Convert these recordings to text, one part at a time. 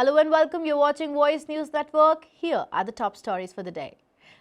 Hello and welcome. You're watching Voice News Network. Here are the top stories for the day.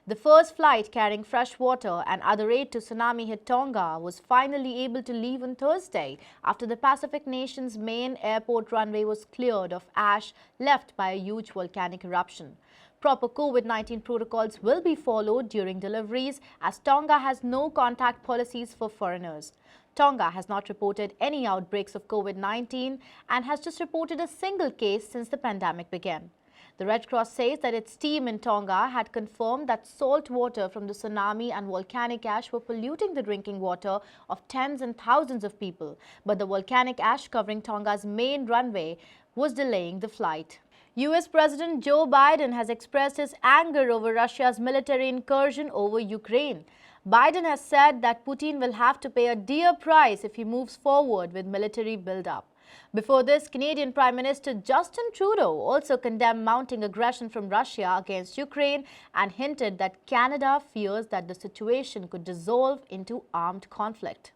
The first flight carrying fresh water and other aid to tsunami hit Tonga was finally able to leave on Thursday after the Pacific nation's main airport runway was cleared of ash left by a huge volcanic eruption. Proper COVID-19 protocols will be followed during deliveries as Tonga has no contact policies for foreigners. Tonga has not reported any outbreaks of COVID-19 and has just reported a single case since the pandemic began. The Red Cross says that its team in Tonga had confirmed that salt water from the tsunami and volcanic ash were polluting the drinking water of tens and thousands of people, but the volcanic ash covering Tonga's main runway was delaying the flight. US President Joe Biden has expressed his anger over Russia's military incursion over Ukraine. Biden has said that Putin will have to pay a dear price if he moves forward with military build-up. Before this, Canadian Prime Minister Justin Trudeau also condemned mounting aggression from Russia against Ukraine and hinted that Canada fears that the situation could dissolve into armed conflict.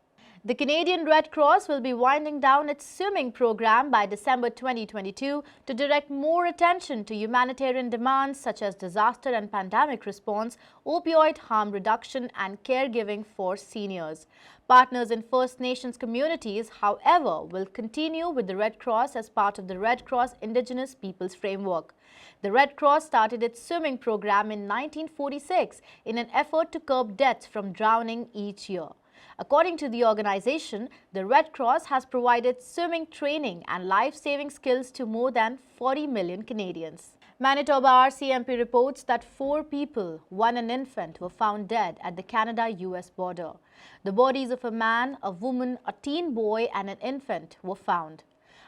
The Canadian Red Cross will be winding down its swimming program by December 2022 to direct more attention to humanitarian demands such as disaster and pandemic response, opioid harm reduction and caregiving for seniors. Partners in First Nations communities, however, will continue with the Red Cross as part of the Red Cross Indigenous Peoples Framework. The Red Cross started its swimming program in 1946 in an effort to curb deaths from drowning each year. According to the organization, the Red Cross has provided swimming training and life-saving skills to more than 40 million Canadians. Manitoba RCMP reports that 4 people, one an infant, were found dead at the Canada-US border. The bodies of a man, a woman, a teen boy and an infant were found.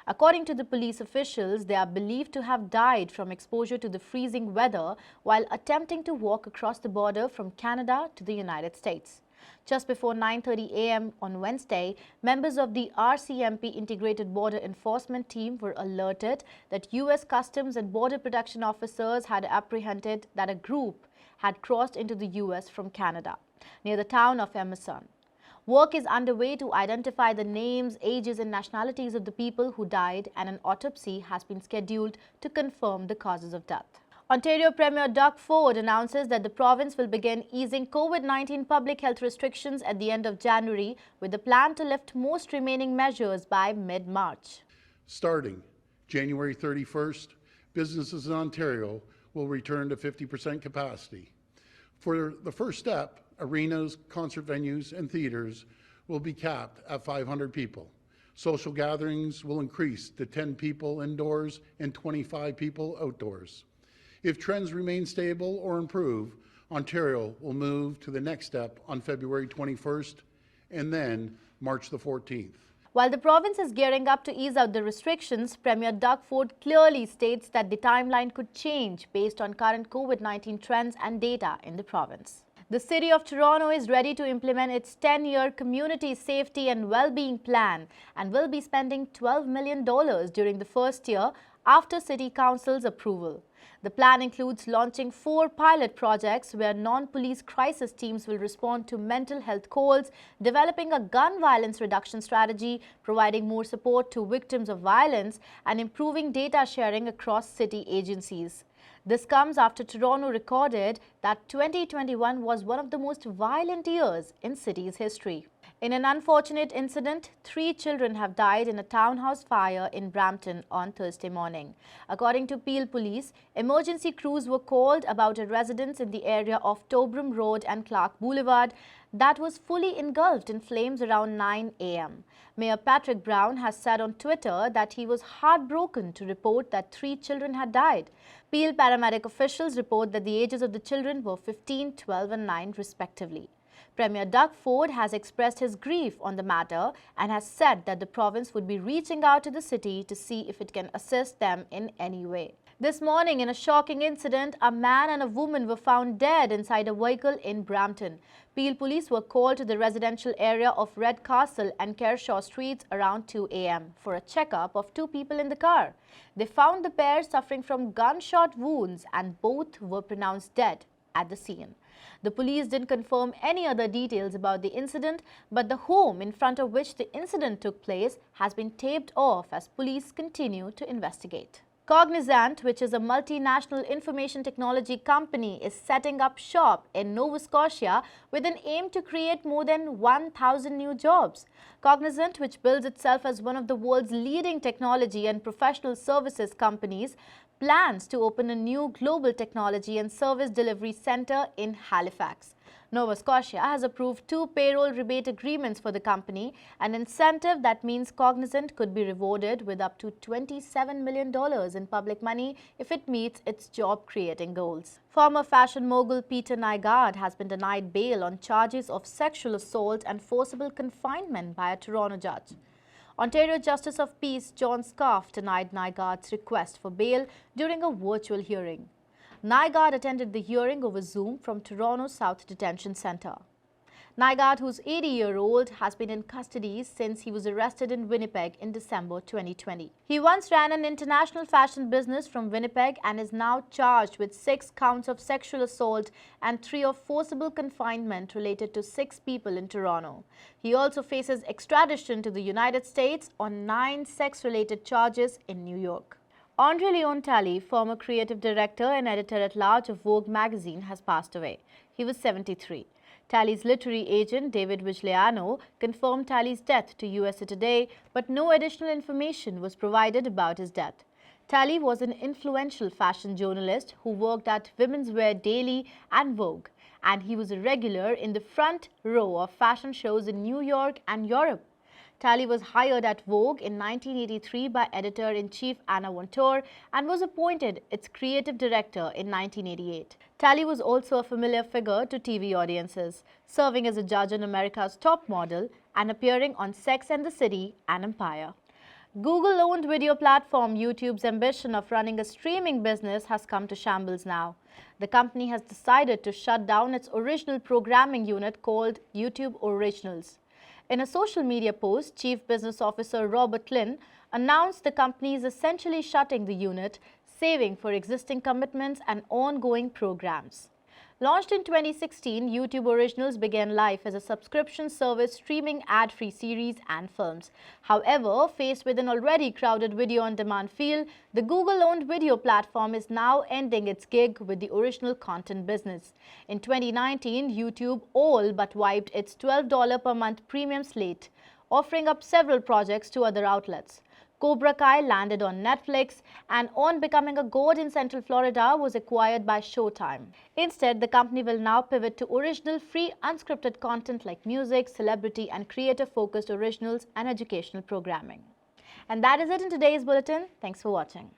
According to the police officials, they are believed to have died from exposure to the freezing weather while attempting to walk across the border from Canada to the United States. Just before 9:30 a.m. on Wednesday, members of the RCMP Integrated Border Enforcement Team were alerted that U.S. Customs and Border Protection officers had apprehended that a group had crossed into the U.S. from Canada, near the town of Emerson. Work is underway to identify the names, ages and nationalities of the people who died, and an autopsy has been scheduled to confirm the causes of death. Ontario Premier Doug Ford announces that the province will begin easing COVID-19 public health restrictions at the end of January, with the plan to lift most remaining measures by mid-March. Starting January 31st, businesses in Ontario will return to 50% capacity. For the first step, arenas, concert venues, and theaters will be capped at 500 people. Social gatherings will increase to 10 people indoors and 25 people outdoors. If trends remain stable or improve, Ontario will move to the next step on February 21st and then March the 14th. While the province is gearing up to ease out the restrictions, Premier Doug Ford clearly states that the timeline could change based on current COVID-19 trends and data in the province. The City of Toronto is ready to implement its 10-year Community Safety and Wellbeing Plan and will be spending $12 million during the first year after City Council's approval. The plan includes launching 4 pilot projects where non-police crisis teams will respond to mental health calls, developing a gun violence reduction strategy, providing more support to victims of violence, and improving data sharing across city agencies. This comes after Toronto recorded that 2021 was one of the most violent years in city's history. In an unfortunate incident, 3 children have died in a townhouse fire in Brampton on Thursday morning. According to Peel Police, emergency crews were called about a residence in the area of Tobram Road and Clark Boulevard that was fully engulfed in flames around 9 a.m. Mayor Patrick Brown has said on Twitter that he was heartbroken to report that 3 children had died. Peel paramedic officials report that the ages of the children were 15, 12 and 9 respectively. Premier Doug Ford has expressed his grief on the matter and has said that the province would be reaching out to the city to see if it can assist them in any way. This morning, in a shocking incident, a man and a woman were found dead inside a vehicle in Brampton. Peel police were called to the residential area of Redcastle and Kershaw Streets around 2 a.m. for a checkup of 2 people in the car. They found the pair suffering from gunshot wounds and both were pronounced dead at the scene. The police didn't confirm any other details about the incident, but the home in front of which the incident took place has been taped off as police continue to investigate. Cognizant, which is a multinational information technology company, is setting up shop in Nova Scotia with an aim to create more than 1,000 new jobs. Cognizant, which bills itself as one of the world's leading technology and professional services companies, plans to open a new global technology and service delivery center in Halifax. Nova Scotia has approved 2 payroll rebate agreements for the company, an incentive that means Cognizant could be rewarded with up to $27 million in public money if it meets its job-creating goals. Former fashion mogul Peter Nygaard has been denied bail on charges of sexual assault and forcible confinement by a Toronto judge. Ontario Justice of Peace John Scarf denied Nygaard's request for bail during a virtual hearing. Nygaard attended the hearing over Zoom from Toronto South Detention Centre. Nygaard, who's 80-year-old, has been in custody since he was arrested in Winnipeg in December 2020. He once ran an international fashion business from Winnipeg and is now charged with 6 counts of sexual assault and 3 of forcible confinement related to 6 people in Toronto. He also faces extradition to the United States on 9 sex-related charges in New York. Leon Talley, former creative director and editor-at-large of Vogue magazine, has passed away. He was 73. Talley's literary agent, David Vigliano, confirmed Talley's death to USA Today, but no additional information was provided about his death. Talley was an influential fashion journalist who worked at Women's Wear Daily and Vogue, and he was a regular in the front row of fashion shows in New York and Europe. Talley was hired at Vogue in 1983 by editor-in-chief Anna Wintour and was appointed its creative director in 1988. Talley was also a familiar figure to TV audiences, serving as a judge on America's Top Model and appearing on Sex and the City and Empire. Google-owned video platform YouTube's ambition of running a streaming business has come to shambles now. The company has decided to shut down its original programming unit called YouTube Originals. In a social media post, Chief Business Officer Robert Lin announced the company is essentially shutting the unit, saving for existing commitments and ongoing programs. Launched in 2016, YouTube Originals began life as a subscription service streaming ad-free series and films. However, faced with an already crowded video-on-demand field, the Google-owned video platform is now ending its gig with the original content business. In 2019, YouTube all but wiped its $12 per month premium slate, offering up several projects to other outlets. Cobra Kai landed on Netflix, and On Becoming a God in Central Florida was acquired by Showtime. Instead, the company will now pivot to original, free, unscripted content like music, celebrity, and creator-focused originals and educational programming. And that is it in today's bulletin. Thanks for watching.